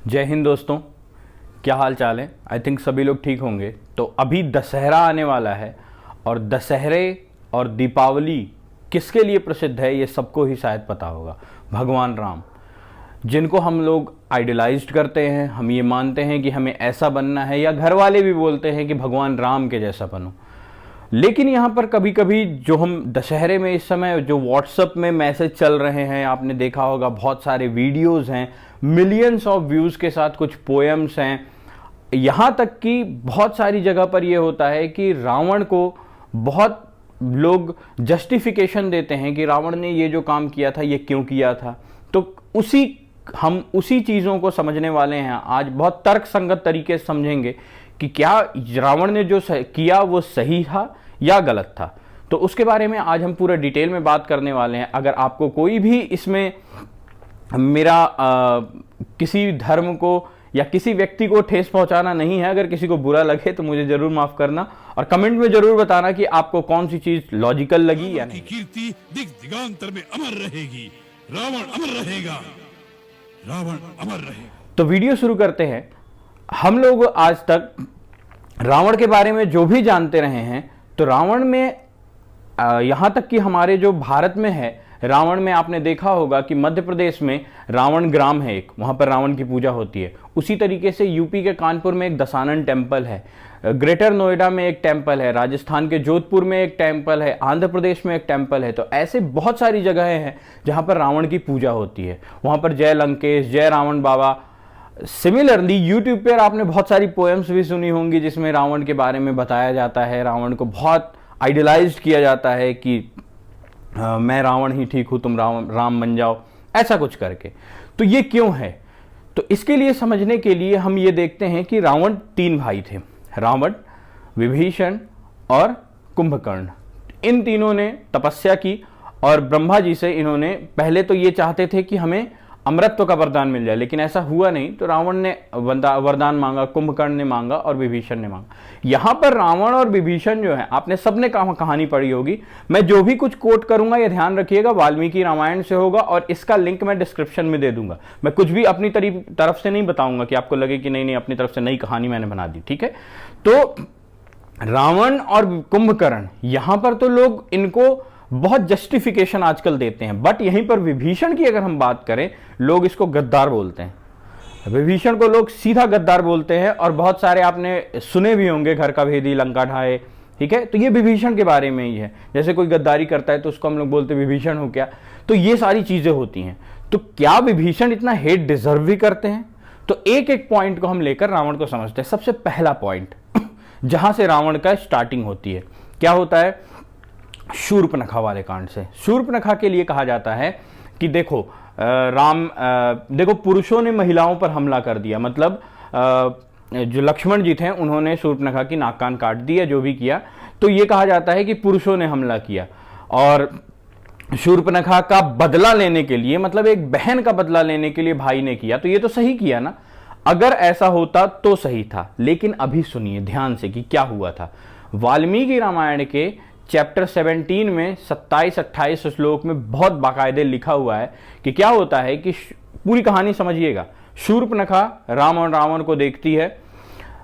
जय हिंद दोस्तों, क्या हाल चाल है। आई थिंक सभी लोग ठीक होंगे। तो अभी दशहरा आने वाला है और दशहरे और दीपावली किसके लिए प्रसिद्ध है ये सबको ही शायद पता होगा। भगवान राम, जिनको हम लोग आइडलाइज्ड करते हैं, हम ये मानते हैं कि हमें ऐसा बनना है, या घर वाले भी बोलते हैं कि भगवान राम के जैसा बनो। लेकिन यहाँ पर कभी कभी जो हम दशहरे में इस समय जो व्हाट्सएप में मैसेज चल रहे हैं, आपने देखा होगा बहुत सारे वीडियोस हैं, मिलियंस ऑफ व्यूज़ के साथ कुछ पोएम्स हैं। यहाँ तक कि बहुत सारी जगह पर यह होता है कि रावण को बहुत लोग जस्टिफिकेशन देते हैं कि रावण ने ये जो काम किया था ये क्यों किया था। तो हम उसी चीज़ों को समझने वाले हैं आज, बहुत तर्क संगत तरीके से समझेंगे कि क्या रावण ने जो किया वो सही था या गलत था। तो उसके बारे में आज हम पूरा डिटेल में बात करने वाले हैं। अगर आपको कोई भी इसमें मेरा किसी धर्म को या किसी व्यक्ति को ठेस पहुंचाना नहीं है, अगर किसी को बुरा लगे तो मुझे जरूर माफ करना और कमेंट में जरूर बताना कि आपको कौन सी चीज लॉजिकल लगी या नहीं। कीर्ति दिग दिगांतर में अमर रहेगी, रावण अमर रहेगा, रावण अमर रहेगा। तो वीडियो शुरू करते हैं। हम लोग आज तक रावण के बारे में जो भी जानते रहे हैं, तो रावण में यहां तक कि हमारे जो भारत में है, रावण में आपने देखा होगा कि मध्य प्रदेश में रावण ग्राम है एक, वहां पर रावण की पूजा होती है। उसी तरीके से यूपी के कानपुर में एक दशानन टेम्पल है, ग्रेटर नोएडा में एक टेम्पल है, राजस्थान के जोधपुर में एक टेम्पल है, आंध्र प्रदेश में एक टेम्पल है। तो ऐसे बहुत सारी जगहें हैं जहां पर रावण की पूजा होती है। वहां पर जय लंकेश, जय रावण बाबा। सिमिलरली यूट्यूब पर आपने बहुत सारी पोएम्स भी सुनी होंगी जिसमें रावण के बारे में बताया जाता है, रावण को बहुत आइडलाइज्ड किया जाता है कि मैं रावण ही ठीक हूं, तुम राम बन जाओ, ऐसा कुछ करके। तो ये क्यों है? तो इसके लिए समझने के लिए हम ये देखते हैं कि रावण 3 भाई थे, रावण, विभीषण और कुंभकर्ण। इन तीनों ने तपस्या की और ब्रह्मा जी से इन्होंने पहले तो ये चाहते थे कि हमें अमरत्व का वरदान मिल जाए, लेकिन ऐसा हुआ नहीं। तो रावण ने वरदान मांगा, कुंभकर्ण ने मांगा और विभीषण ने मांगा। यहां पर रावण और विभीषण जो है, आपने सबने कहानी पढ़ी होगी। मैं जो भी कुछ कोट करूंगा ये ध्यान रखिएगा, वाल्मीकि रामायण से होगा और इसका लिंक मैं डिस्क्रिप्शन में दे दूंगा। मैं कुछ भी अपनी तरफ से नहीं बताऊंगा कि आपको लगे कि नहीं अपनी तरफ से नई कहानी मैंने बना दी, ठीक है। तो रावण और कुंभकर्ण, यहां पर तो लोग इनको बहुत जस्टिफिकेशन आजकल देते हैं, बट यहीं पर विभीषण की अगर हम बात करें, लोग इसको गद्दार बोलते हैं। विभीषण को लोग सीधा गद्दार बोलते हैं और बहुत सारे आपने सुने भी होंगे, घर का भेदी लंका ढाए, ठीक है। तो ये विभीषण के बारे में ही है। जैसे कोई गद्दारी करता है तो उसको हम लोग बोलते हैं विभीषण हो क्या। तो ये सारी चीजें होती हैं। तो क्या विभीषण इतना हेट डिजर्व भी करते हैं? तो एक एक पॉइंट को हम लेकर रावण को समझते हैं। सबसे पहला पॉइंट जहां से रावण का स्टार्टिंग होती है, क्या होता है? शूर्पणखा वाले कांड से। शूर्पणखा के लिए कहा जाता है कि देखो देखो पुरुषों ने महिलाओं पर हमला कर दिया, मतलब जो लक्ष्मण जी थे उन्होंने शूर्पणखा की नाक कान काट दिया, जो भी किया। तो ये कहा जाता है कि पुरुषों ने हमला किया और शूर्पणखा का बदला लेने के लिए, मतलब एक बहन का बदला लेने के लिए भाई ने किया। तो ये तो सही किया ना, अगर ऐसा होता तो सही था। लेकिन अभी सुनिए ध्यान से कि क्या हुआ था। वाल्मीकि रामायण के चैप्टर 17 में 27-28 श्लोक में बहुत बाकायदे लिखा हुआ है कि क्या होता है कि पूरी कहानी समझिएगा। शूर्पणखा राम और रावण को देखती है,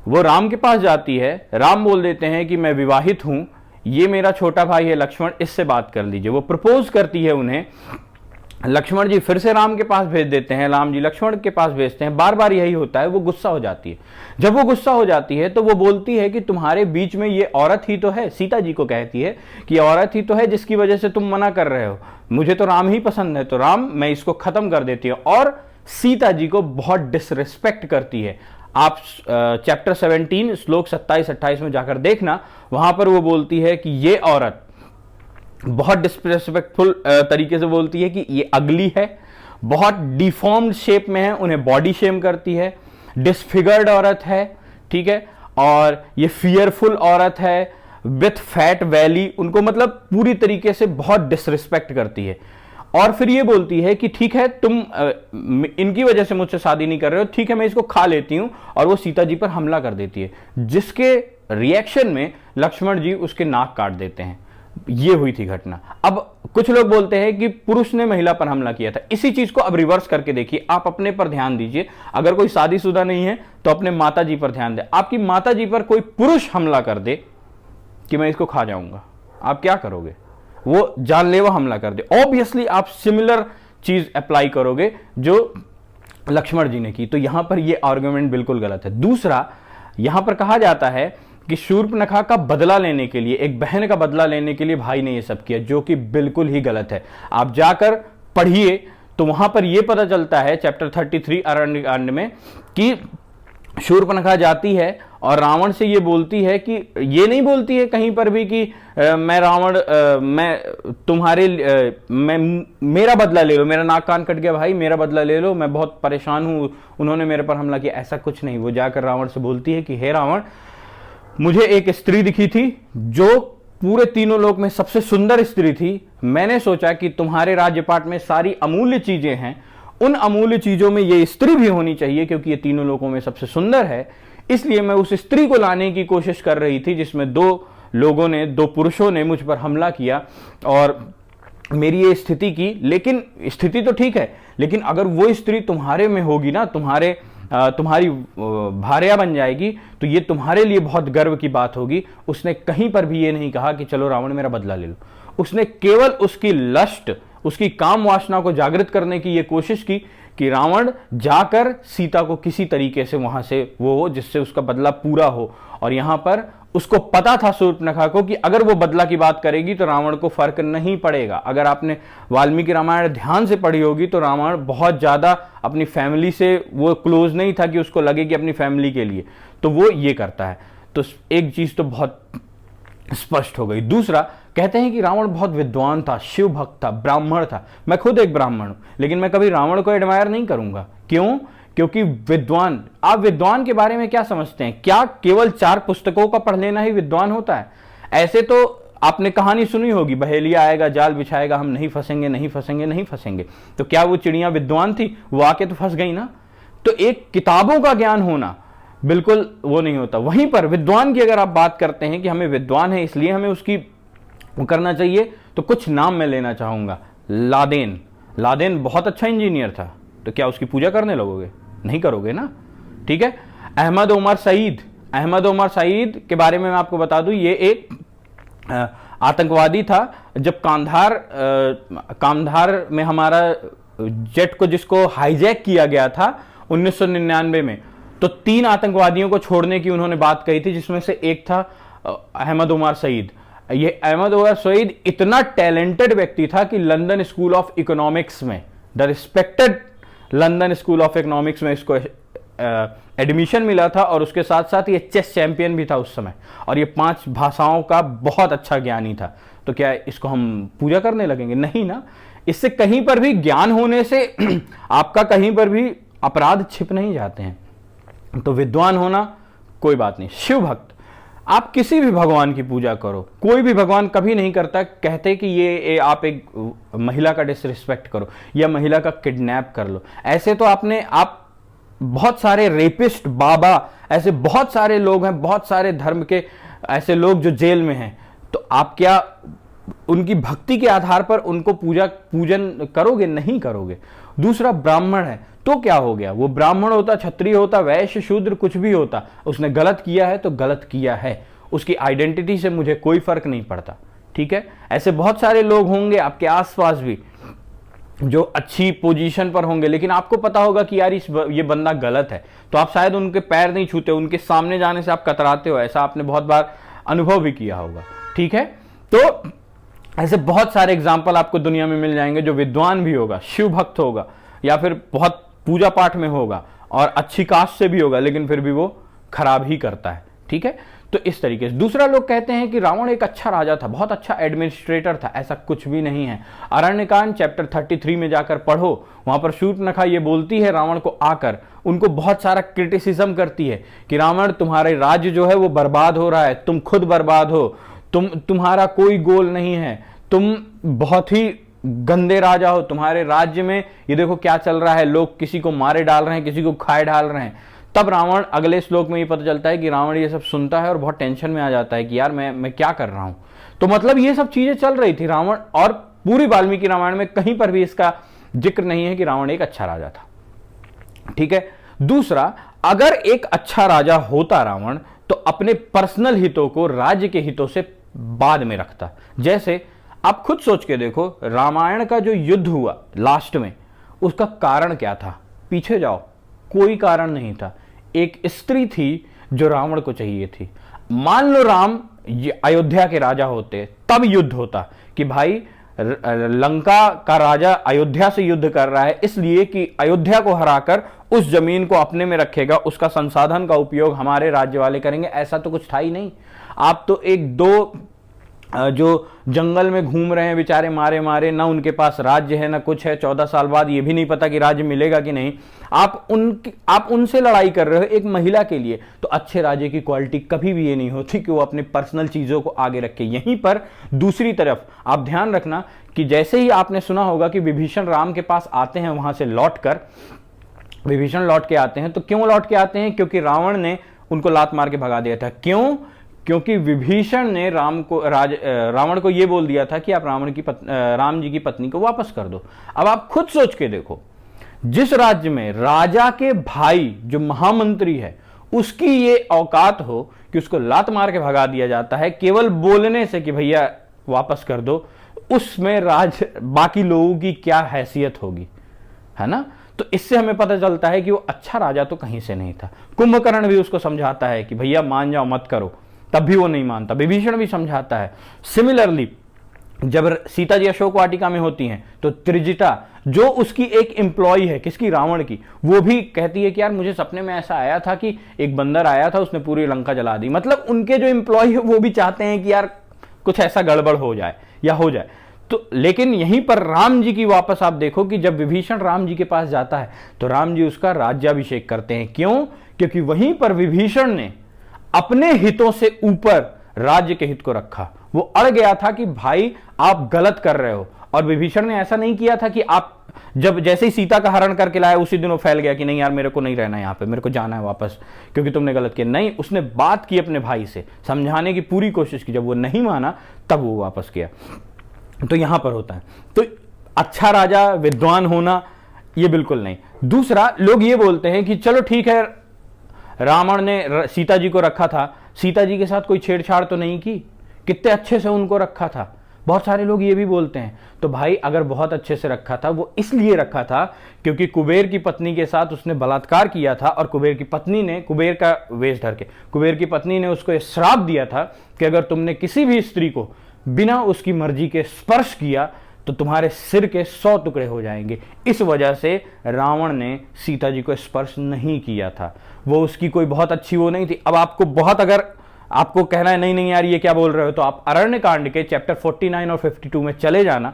वो राम के पास जाती है। राम बोल देते हैं कि मैं विवाहित हूं, ये मेरा छोटा भाई है लक्ष्मण, इससे बात कर लीजिए। वो प्रपोज करती है उन्हें। लक्ष्मण जी फिर से राम के पास भेज देते हैं, राम जी लक्ष्मण के पास भेजते हैं। बार बार यही होता है। वो गुस्सा हो जाती है। जब वो गुस्सा हो जाती है तो वो बोलती है कि तुम्हारे बीच में ये औरत ही तो है, सीता जी को कहती है कि औरत ही तो है जिसकी वजह से तुम मना कर रहे हो, मुझे तो राम ही पसंद है, तो राम मैं इसको खत्म कर देती हूँ। और सीता जी को बहुत डिसरिस्पेक्ट करती है। आप चैप्टर 17 श्लोक 27-28 में जाकर देखना, वहां पर वो बोलती है कि ये औरत बहुत डिसरिस्पेक्टफुल तरीके से बोलती है कि ये अगली है, बहुत डिफॉर्म्ड शेप में है, उन्हें बॉडी शेम करती है, डिसफिगर्ड औरत है, ठीक है, और ये फियरफुल औरत है विथ फैट वैली, उनको मतलब पूरी तरीके से बहुत डिसरिस्पेक्ट करती है। और फिर ये बोलती है कि ठीक है तुम इनकी वजह से मुझसे शादी नहीं कर रहे हो, ठीक है मैं इसको खा लेती हूं। और वो सीता जी पर हमला कर देती है, जिसके रिएक्शन में लक्ष्मण जी उसके नाक काट देते हैं। ये हुई थी घटना। अब कुछ लोग बोलते हैं कि पुरुष ने महिला पर हमला किया था। इसी चीज को अब रिवर्स करके देखिए, आप अपने पर ध्यान दीजिए। अगर कोई शादीशुदा नहीं है तो अपने माता जी पर ध्यान दे। आपकी माता जी पर कोई पुरुष हमला कर दे कि मैं इसको खा जाऊंगा, आप क्या करोगे? वो जानलेवा हमला कर दे, ऑब्वियसली आप सिमिलर चीज अप्लाई करोगे जो लक्ष्मण जी ने की। तो यहां पर यह आर्गुमेंट बिल्कुल गलत है। दूसरा, यहां पर कहा जाता है कि शूर्पणखा का बदला लेने के लिए, एक बहन का बदला लेने के लिए भाई ने यह सब किया, जो कि बिल्कुल ही गलत है। आप जाकर पढ़िए तो वहां पर यह पता चलता है चैप्टर 33 अरण्यकांड में कि शूर्पणखा जाती है और रावण से ये बोलती है कि, ये नहीं बोलती है कहीं पर भी कि मैं रावण, मैं तुम्हारे मैं मेरा बदला ले लो, मेरा नाक कान कट गया भाई, मेरा बदला ले लो, मैं बहुत परेशान हूं, उन्होंने मेरे पर हमला किया, ऐसा कुछ नहीं। वो जाकर रावण से बोलती है कि हे रावण, मुझे एक स्त्री दिखी थी जो पूरे तीनों लोक में सबसे सुंदर स्त्री थी। मैंने सोचा कि तुम्हारे राज्यपाट में सारी अमूल्य चीजें हैं, उन अमूल्य चीजों में ये स्त्री भी होनी चाहिए क्योंकि ये तीनों लोगों में सबसे सुंदर है। इसलिए मैं उस स्त्री को लाने की कोशिश कर रही थी जिसमें दो पुरुषों ने मुझ पर हमला किया और मेरी ये स्थिति की। लेकिन स्थिति तो ठीक है, लेकिन अगर वो स्त्री तुम्हारे में होगी ना, तुम्हारी भार्या बन जाएगी, तो ये तुम्हारे लिए बहुत गर्व की बात होगी। उसने कहीं पर भी ये नहीं कहा कि चलो रावण मेरा बदला ले लो। उसने केवल उसकी लस्ट, उसकी काम वासना को जागृत करने की ये कोशिश की कि रावण जाकर सीता को किसी तरीके से वहां से वो हो जिससे उसका बदला पूरा हो। और यहां पर उसको पता था शूर्पणखा को कि अगर वो बदला की बात करेगी तो रावण को फर्क नहीं पड़ेगा। अगर आपने वाल्मीकि रामायण ध्यान से पढ़ी होगी तो रावण बहुत ज्यादा अपनी फैमिली से वो क्लोज नहीं था कि उसको लगे कि अपनी फैमिली के लिए, तो वो ये करता है। तो एक चीज तो बहुत स्पष्ट हो गई। दूसरा, कहते हैं कि रावण बहुत विद्वान था, शिव भक्त था, ब्राह्मण था। मैं खुद एक ब्राह्मण हूं, लेकिन मैं कभी रावण को एडमायर नहीं करूंगा। क्यों? क्योंकि विद्वान, आप विद्वान के बारे में क्या समझते हैं? क्या केवल 4 पुस्तकों का पढ़ लेना ही विद्वान होता है? ऐसे तो आपने कहानी सुनी होगी, बहेलिया आएगा जाल बिछाएगा, हम नहीं फंसेंगे, नहीं फंसेंगे, नहीं फंसेंगे। तो क्या वो चिड़िया विद्वान थी? वो आके तो फंस गई ना। तो एक किताबों का ज्ञान होना बिल्कुल वो नहीं होता। वहीं पर विद्वान की अगर आप बात करते हैं कि हमें विद्वान है इसलिए हमें उसकी करना चाहिए, तो कुछ नाम मैं लेना चाहूंगा। लादेन बहुत अच्छा इंजीनियर था, तो क्या उसकी पूजा करने लगोगे? नहीं करोगे ना। ठीक है। अहमद उमर सईद के बारे में मैं आपको बता दूं, ये एक आतंकवादी था। जब कांधार में हमारा जेट को जिसको हाईजैक किया गया था 1999 में, तो 3 आतंकवादियों को छोड़ने की उन्होंने बात कही थी, जिसमें से एक था अहमद उमर सईद। ये अहमद उमर सईद इतना टैलेंटेड व्यक्ति था कि लंदन स्कूल ऑफ इकोनॉमिक्स में, the respected London school of economics में इसको एडमिशन मिला था। और उसके साथ साथ ये चेस चैंपियन भी था उस समय, और ये 5 भाषाओं का बहुत अच्छा ज्ञानी था। तो क्या इसको हम पूजा करने लगेंगे? नहीं ना। इससे कहीं पर भी ज्ञान होने से आपका कहीं पर भी अपराध छिप नहीं जाते हैं। तो विद्वान होना कोई बात नहीं। शिव भक्त, आप किसी भी भगवान की पूजा करो, कोई भी भगवान कभी नहीं करता कहते कि ये आप एक महिला का डिसरिस्पेक्ट करो या महिला का किडनैप कर लो। ऐसे तो आप बहुत सारे रेपिस्ट बाबा, ऐसे बहुत सारे लोग हैं, बहुत सारे धर्म के ऐसे लोग जो जेल में हैं, तो आप क्या उनकी भक्ति के आधार पर उनको पूजन करोगे? नहीं करोगे। दूसरा, ब्राह्मण है तो क्या हो गया? वो ब्राह्मण होता, क्षत्रिय होता, वैश्य, शूद्र, कुछ भी होता, उसने गलत किया है तो गलत किया है, उसकी आइडेंटिटी से मुझे कोई फर्क नहीं पड़ता। ठीक है। ऐसे बहुत सारे लोग होंगे आपके आसपास भी जो अच्छी पोजीशन पर होंगे, लेकिन आपको पता होगा कि यार ये बंदा गलत है, तो आप शायद उनके पैर नहीं छूते, उनके सामने जाने से आप कतराते हो। ऐसा आपने बहुत बार अनुभव भी किया होगा। ठीक है। तो ऐसे बहुत सारे एग्जाम्पल आपको दुनिया में मिल जाएंगे जो विद्वान भी होगा, शिव भक्त होगा, या फिर बहुत पूजा पाठ में होगा और अच्छी कास्ट से भी होगा, लेकिन फिर भी वो खराब ही करता है। ठीक है। तो इस तरीके से। दूसरा, लोग कहते हैं कि रावण एक अच्छा राजा था, बहुत अच्छा एडमिनिस्ट्रेटर था। ऐसा कुछ भी नहीं है। अरण्यकांड चैप्टर 33 में जाकर पढ़ो, वहां पर शूर्पणखा ये बोलती है रावण को आकर, उनको बहुत सारा क्रिटिसिज्म करती है कि रावण, तुम्हारे राज्य जो है वो बर्बाद हो रहा है, तुम खुद बर्बाद हो, तुम्हारा कोई गोल नहीं है, तुम बहुत ही गंदे राजा हो, तुम्हारे राज्य में ये देखो क्या चल रहा है, लोग किसी को मारे डाल रहे हैं, किसी को खाए डाल रहे हैं। तब रावण, अगले श्लोक में ये पता चलता है कि रावण ये सब सुनता है और बहुत टेंशन में आ जाता है कि यार मैं क्या कर रहा हूं। तो मतलब ये सब चीजें चल रही थी रावण, और पूरी वाल्मीकि रामायण में कहीं पर भी इसका जिक्र नहीं है कि रावण एक अच्छा राजा था। ठीक है। दूसरा, अगर एक अच्छा राजा होता रावण तो अपने पर्सनल हितों को राज्य के हितों से बाद में रखता। जैसे आप खुद सोच के देखो, रामायण का जो युद्ध हुआ लास्ट में, उसका कारण क्या था? पीछे जाओ, कोई कारण नहीं था। एक स्त्री थी जो रावण को चाहिए थी। मान लो राम अयोध्या के राजा होते, तब युद्ध होता कि भाई लंका का राजा अयोध्या से युद्ध कर रहा है इसलिए कि अयोध्या को हराकर उस जमीन को अपने में रखेगा, उसका संसाधन का उपयोग हमारे राज्य वाले करेंगे। ऐसा तो कुछ था ही नहीं। आप तो एक दो जो जंगल में घूम रहे हैं बेचारे मारे मारे, ना उनके पास राज्य है ना कुछ है, 14 साल बाद ये भी नहीं पता कि राज्य मिलेगा कि नहीं। आप उनसे लड़ाई कर रहे हो एक महिला के लिए। तो अच्छे राजे की क्वालिटी कभी भी ये नहीं होती कि वो अपने पर्सनल चीजों को आगे रखे। यहीं पर दूसरी तरफ आप ध्यान रखना कि जैसे ही आपने सुना होगा कि विभीषण राम के पास आते हैं, वहां से लौटकर विभीषण लौट के आते हैं, तो क्यों लौट के आते हैं? क्योंकि रावण ने उनको लात मार के भगा दिया था। क्यों? क्योंकि विभीषण ने रावण को यह बोल दिया था कि आप राम जी की पत्नी को वापस कर दो। अब आप खुद सोच के देखो, जिस राज्य में राजा के भाई जो महामंत्री है उसकी ये औकात हो कि उसको लात मार के भगा दिया जाता है केवल बोलने से कि भैया वापस कर दो, उसमें बाकी लोगों की क्या हैसियत होगी, है ना? तो इससे हमें पता चलता है कि वो अच्छा राजा तो कहीं से नहीं था। कुंभकर्ण भी उसको समझाता है कि भैया मान जाओ, मत करो, तब भी वो नहीं मानता। विभीषण भी समझाता है। सिमिलरली जब सीता जी अशोक वाटिका में होती हैं तो त्रिजटा जो उसकी एक एम्प्लॉय है, किसकी? रावण की, वो भी कहती है कि यार मुझे सपने में ऐसा आया था कि एक बंदर आया था, उसने पूरी लंका जला दी। मतलब उनके जो एम्प्लॉय है वो भी चाहते हैं कि यार कुछ ऐसा गड़बड़ हो जाए या हो जाए। तो लेकिन यहीं पर राम जी की वापस आप देखो कि जब विभीषण राम जी के पास जाता है तो राम जी उसका राज्याभिषेक करते हैं। क्यों? क्योंकि वहीं पर विभीषण ने अपने हितों से ऊपर राज्य के हित को रखा। वो अड़ गया था कि भाई आप गलत कर रहे हो, और विभीषण ने ऐसा नहीं किया था कि आप जब जैसे ही सीता का हरण करके लाया उसी दिन वो फैल गया कि नहीं यार मेरे को नहीं रहना यहाँ पे, मेरे को जाना है वापस क्योंकि तुमने गलत किया। नहीं, उसने बात की अपने भाई से, समझाने की पूरी कोशिश की। जब वो नहीं माना तब वो वापस किया। तो यहां पर होता है। तो अच्छा राजा, विद्वान होना, ये बिल्कुल नहीं। दूसरा, लोग ये बोलते हैं कि चलो ठीक है, रावण ने सीता जी को रखा था, सीता जी के साथ कोई छेड़छाड़ तो नहीं की, कितने अच्छे से उनको रखा था। बहुत सारे लोग ये भी बोलते हैं। तो भाई अगर बहुत अच्छे से रखा था, वो इसलिए रखा था क्योंकि कुबेर की पत्नी के साथ उसने बलात्कार किया था, और कुबेर की पत्नी ने, कुबेर का वेश धर के, कुबेर की पत्नी ने उसको श्राप दिया था कि अगर तुमने किसी भी स्त्री को बिना उसकी मर्जी के स्पर्श किया तो तुम्हारे सिर के 100 टुकड़े हो जाएंगे। इस वजह से रावण ने सीता जी को स्पर्श नहीं किया था। वो उसकी कोई बहुत अच्छी वो नहीं थी। अब आपको बहुत, अगर आपको कहना है नहीं नहीं यार ये क्या बोल रहे हो, तो आप अरण्य कांड के चैप्टर 49 और 52 में चले जाना,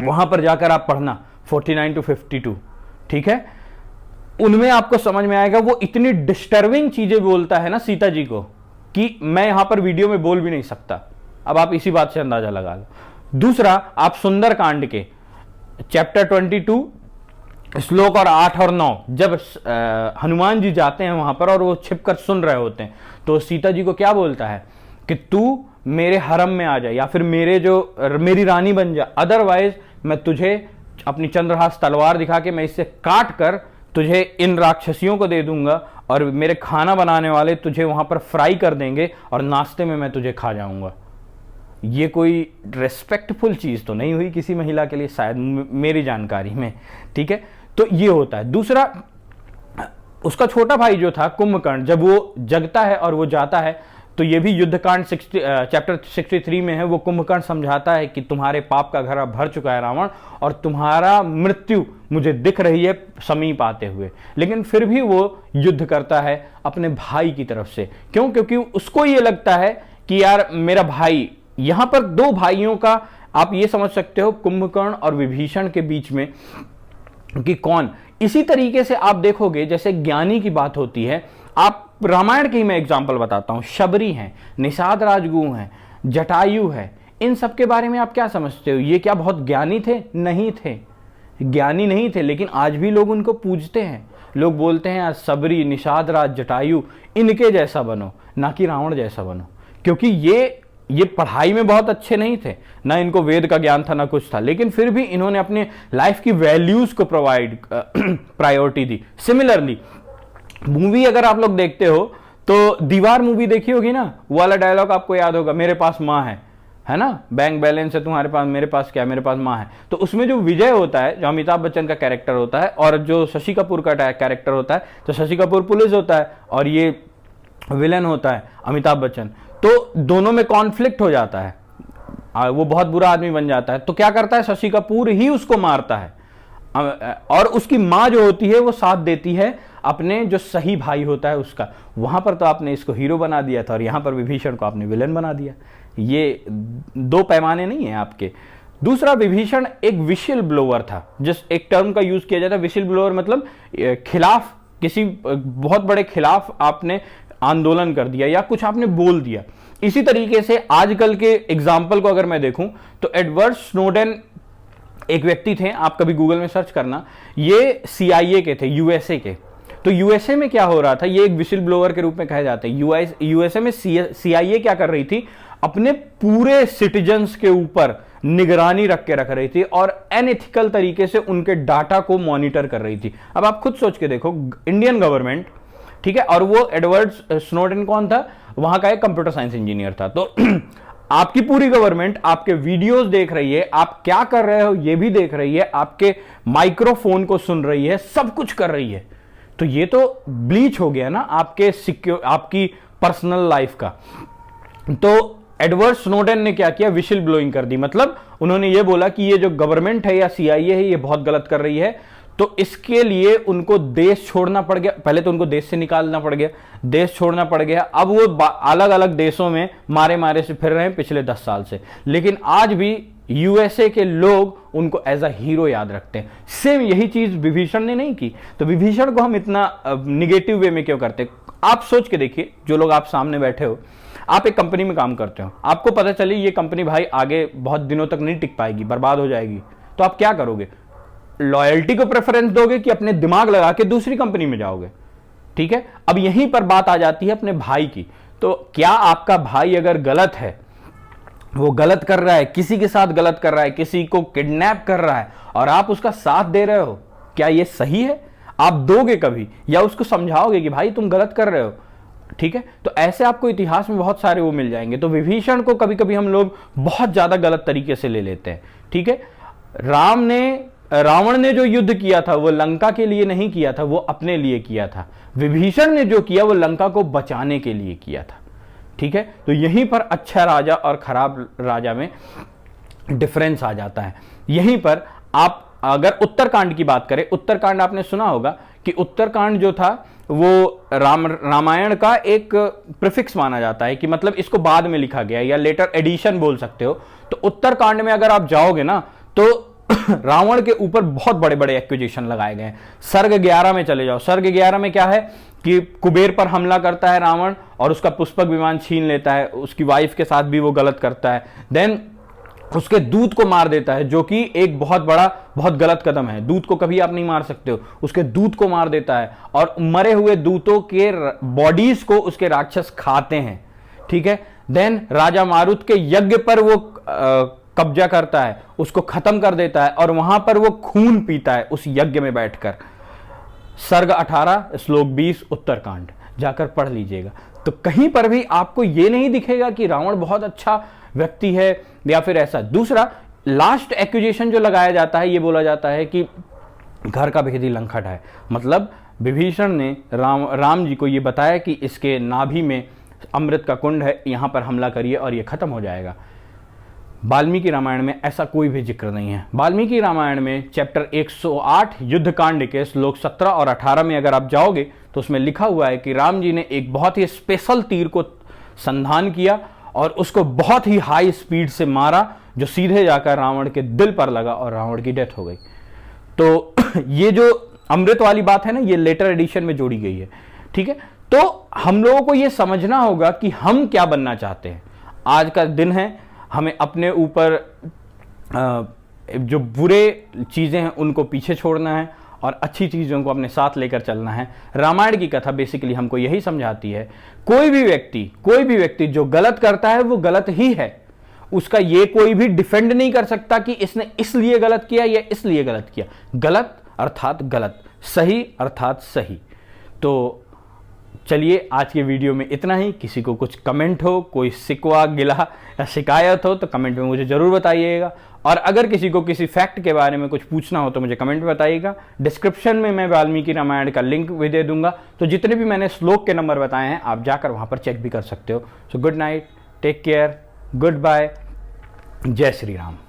वहां पर जाकर आप पढ़ना 49 to 52, ठीक है? उनमें आपको समझ में आएगा। वो इतनी डिस्टर्बिंग चीजें बोलता है ना सीता जी को कि मैं यहां पर वीडियो में बोल भी नहीं सकता। अब आप इसी बात से अंदाजा लगा लो। दूसरा, आप सुंदर कांड के चैप्टर 22 श्लोक और 8 और 9, जब हनुमान जी जाते हैं वहां पर और वो छिपकर सुन रहे होते हैं, तो सीता जी को क्या बोलता है कि तू मेरे हरम में आ जा या फिर मेरी रानी बन जा, अदरवाइज मैं तुझे अपनी चंद्रहास तलवार दिखा के मैं इससे काट कर तुझे इन राक्षसियों को दे दूंगा, और मेरे खाना बनाने वाले तुझे वहां पर फ्राई कर देंगे और नाश्ते में मैं तुझे खा जाऊंगा। ये कोई रेस्पेक्टफुल चीज तो नहीं हुई किसी महिला के लिए, शायद मेरी जानकारी में, ठीक है? तो ये होता है। दूसरा, उसका छोटा भाई जो था कुंभकर्ण, जब वो जगता है और वो जाता है, तो ये भी युद्धकांड चैप्टर 63 में है। वो कुंभकर्ण समझाता है कि तुम्हारे पाप का घड़ा भर चुका है रावण, और तुम्हारा मृत्यु मुझे दिख रही है समीप आते हुए। लेकिन फिर भी वो युद्ध करता है अपने भाई की तरफ से। क्यों? क्योंकि उसको ये लगता है कि यार मेरा भाई, यहां पर दो भाइयों का आप ये समझ सकते हो कुंभकर्ण और विभीषण के बीच में कि कौन। इसी तरीके से आप देखोगे जैसे ज्ञानी की बात होती है, आप रामायण की मैं एग्जांपल बताता हूं, शबरी हैं, निषाद राजगुह हैं, जटायु है, इन सब के बारे में आप क्या समझते हो? ये क्या बहुत ज्ञानी थे? नहीं थे, ज्ञानी नहीं थे, लेकिन आज भी लोग उनको पूजते हैं। लोग बोलते हैं यार शबरी, निषाद राज, जटायु, इनके जैसा बनो, ना कि रावण जैसा बनो, क्योंकि ये ये पढ़ाई में बहुत अच्छे नहीं थे, ना इनको वेद का ज्ञान था ना कुछ था, लेकिन फिर भी इन्होंने अपने लाइफ की वैल्यूज को प्रायोरिटी दी। सिमिलरली मूवी अगर आप लोग देखते हो तो दीवार मूवी देखी होगी ना, वो वाला डायलॉग आपको याद होगा, मेरे पास माँ है ना, बैंक बैलेंस है तुम्हारे पास, मेरे पास क्या, मेरे पास माँ है। तो उसमें जो विजय होता है, जो अमिताभ बच्चन का कैरेक्टर होता है, और जो शशि कपूर का कैरेक्टर होता है, तो शशि कपूर पुलिस होता है और ये विलन होता है अमिताभ बच्चन, तो दोनों में कॉन्फ्लिक्ट हो जाता है, वो बहुत बुरा आदमी बन जाता है। तो क्या करता है, शशि कपूर ही उसको मारता है, और उसकी माँ जो होती है वो साथ देती है अपने जो सही भाई होता है उसका। वहां पर तो आपने इसको हीरो बना दिया था और यहां पर विभीषण को आपने विलन बना दिया। ये दो पैमाने नहीं है आपके। दूसरा, विभीषण एक विशिल ब्लोअर था, जिस एक टर्म का यूज किया जाता है विशिल ब्लोअर, मतलब खिलाफ, किसी बहुत बड़े खिलाफ आपने आंदोलन कर दिया या कुछ आपने बोल दिया। इसी तरीके से आजकल के एग्जाम्पल को अगर मैं देखूं तो एडवर्ड स्नोडेन एक व्यक्ति थे, आप कभी गूगल में सर्च करना, ये CIA के थे, USA के। तो USA में क्या हो रहा था, ये एक विशिल ब्लोअर के रूप में कहे जाते हैं। USA में CIA क्या कर रही थी, अपने पूरे सिटीजन्स के ऊपर निगरानी रख रही थी और अनएथिकल तरीके से उनके डाटा को मॉनिटर कर रही थी। अब आप खुद सोच के देखो, इंडियन गवर्नमेंट, ठीक है, और वो एडवर्ड स्नोडेन कौन था, वहां का एक कंप्यूटर साइंस इंजीनियर था। तो आपकी पूरी गवर्नमेंट आपके वीडियोस देख रही है, आप क्या कर रहे हो ये भी देख रही है, आपके माइक्रोफोन को सुन रही है, सब कुछ कर रही है। तो ये तो ब्लीच हो गया ना आपकी पर्सनल लाइफ का। तो एडवर्ड स्नोडेन ने क्या किया, विशिल ब्लोइंग कर दी। मतलब उन्होंने ये बोला कि ये जो गवर्नमेंट है या CIA है ये बहुत गलत कर रही है, तो इसके लिए उनको देश छोड़ना पड़ गया। पहले तो उनको देश से निकालना पड़ गया, देश छोड़ना पड़ गया। अब वो अलग अलग देशों में मारे मारे से फिर रहे हैं पिछले 10 साल से, लेकिन आज भी USA के लोग उनको एज अ हीरो याद रखते हैं। सेम यही चीज विभीषण ने नहीं की। तो विभीषण को हम इतना निगेटिव वे में क्यों करते? आप सोच के देखिए, जो लोग आप सामने बैठे हो, आप एक कंपनी में काम करते हो, आपको पता चले ये कंपनी भाई आगे बहुत दिनों तक नहीं टिक पाएगी, बर्बाद हो जाएगी, तो आप क्या करोगे? लॉयल्टी को प्रेफरेंस दोगे कि अपने दिमाग लगा के दूसरी कंपनी में जाओगे? ठीक है, अब यहीं पर बात आ जाती है अपने भाई की। तो क्या आपका भाई अगर गलत है, वो गलत कर रहा है, किसी के साथ गलत कर रहा है, किसी को किडनैप कर रहा है, और आप उसका साथ दे रहे हो, क्या ये सही है? आप दोगे कभी, या उसको समझाओगे कि भाई तुम गलत कर रहे हो? ठीक है, तो ऐसे आपको इतिहास में बहुत सारे वो मिल जाएंगे। तो विभीषण को कभी कभी हम लोग बहुत ज्यादा गलत तरीके से ले लेते हैं। ठीक है, रावण ने जो युद्ध किया था वो लंका के लिए नहीं किया था, वो अपने लिए किया था। विभीषण ने जो किया वो लंका को बचाने के लिए किया था। ठीक है, तो यहीं पर अच्छा राजा और खराब राजा में डिफरेंस आ जाता है। यहीं पर आप अगर उत्तरकांड की बात करें, उत्तरकांड आपने सुना होगा कि उत्तरकांड जो था वो रामायण का एक प्रीफिक्स माना जाता है, कि मतलब इसको बाद में लिखा गया या लेटर एडिशन बोल सकते हो। तो उत्तरकांड में अगर आप जाओगे ना तो रावण के ऊपर बहुत बड़े बड़े एक्यूजेशन लगाए गए हैं। सर्ग 11 में चले जाओ, सर्ग 11 में क्या है कि कुबेर पर हमला करता है रावण और उसका पुष्पक विमान छीन लेता है, उसकी वाइफ के साथ भी वो गलत करता है, देन उसके दूत को मार देता है, जो कि एक बहुत गलत कदम है। दूत को कभी आप नहीं मार सकते हो, उसके दूत को मार देता है और मरे हुए दूतों के बॉडीज को उसके राक्षस खाते हैं। ठीक है, देन राजा मारुत के यज्ञ पर वो कब्जा करता है, उसको खत्म कर देता है और वहां पर वो खून पीता है उस यज्ञ में बैठकर। सर्ग 18 श्लोक 20 उत्तरकांड जाकर पढ़ लीजिएगा। तो कहीं पर भी आपको यह नहीं दिखेगा कि रावण बहुत अच्छा व्यक्ति है या फिर ऐसा। दूसरा, लास्ट एक्यूजेशन जो लगाया जाता है, ये बोला जाता है कि घर का भेदी लंका है। मतलब विभीषण ने राम जी को ये बताया कि इसके नाभि में अमृत का कुंड है, यहां पर हमला करिए और ये खत्म हो जाएगा। वाल्मीकि रामायण में ऐसा कोई भी जिक्र नहीं है। वाल्मीकि रामायण में चैप्टर 108 युद्धकांड के श्लोक 17 और 18 में अगर आप जाओगे तो उसमें लिखा हुआ है कि राम जी ने एक बहुत ही स्पेशल तीर को संधान किया और उसको बहुत ही हाई स्पीड से मारा, जो सीधे जाकर रावण के दिल पर लगा और रावण की डेथ हो गई। तो ये जो अमृत वाली बात है ना, ये लेटर एडिशन में जोड़ी गई है। ठीक है, तो हम लोगों को ये समझना होगा कि हम क्या बनना चाहते हैं। आज का दिन है, हमें अपने ऊपर जो बुरे चीजें हैं उनको पीछे छोड़ना है और अच्छी चीज़ों को अपने साथ लेकर चलना है। रामायण की कथा बेसिकली हमको यही समझाती है, कोई भी व्यक्ति जो गलत करता है वो गलत ही है, उसका ये कोई भी डिफेंड नहीं कर सकता कि इसने इसलिए गलत किया या इसलिए गलत किया। गलत अर्थात गलत, सही अर्थात सही। तो चलिए आज के वीडियो में इतना ही। किसी को कुछ कमेंट हो, कोई शिकवा गिला या शिकायत हो तो कमेंट में मुझे ज़रूर बताइएगा। और अगर किसी को किसी फैक्ट के बारे में कुछ पूछना हो तो मुझे कमेंट में बताइएगा। डिस्क्रिप्शन में मैं वाल्मीकि रामायण का लिंक भी दे दूंगा, तो जितने भी मैंने श्लोक के नंबर बताए हैं आप जाकर वहाँ पर चेक भी कर सकते हो। So good night, take care, goodbye, जय श्री राम।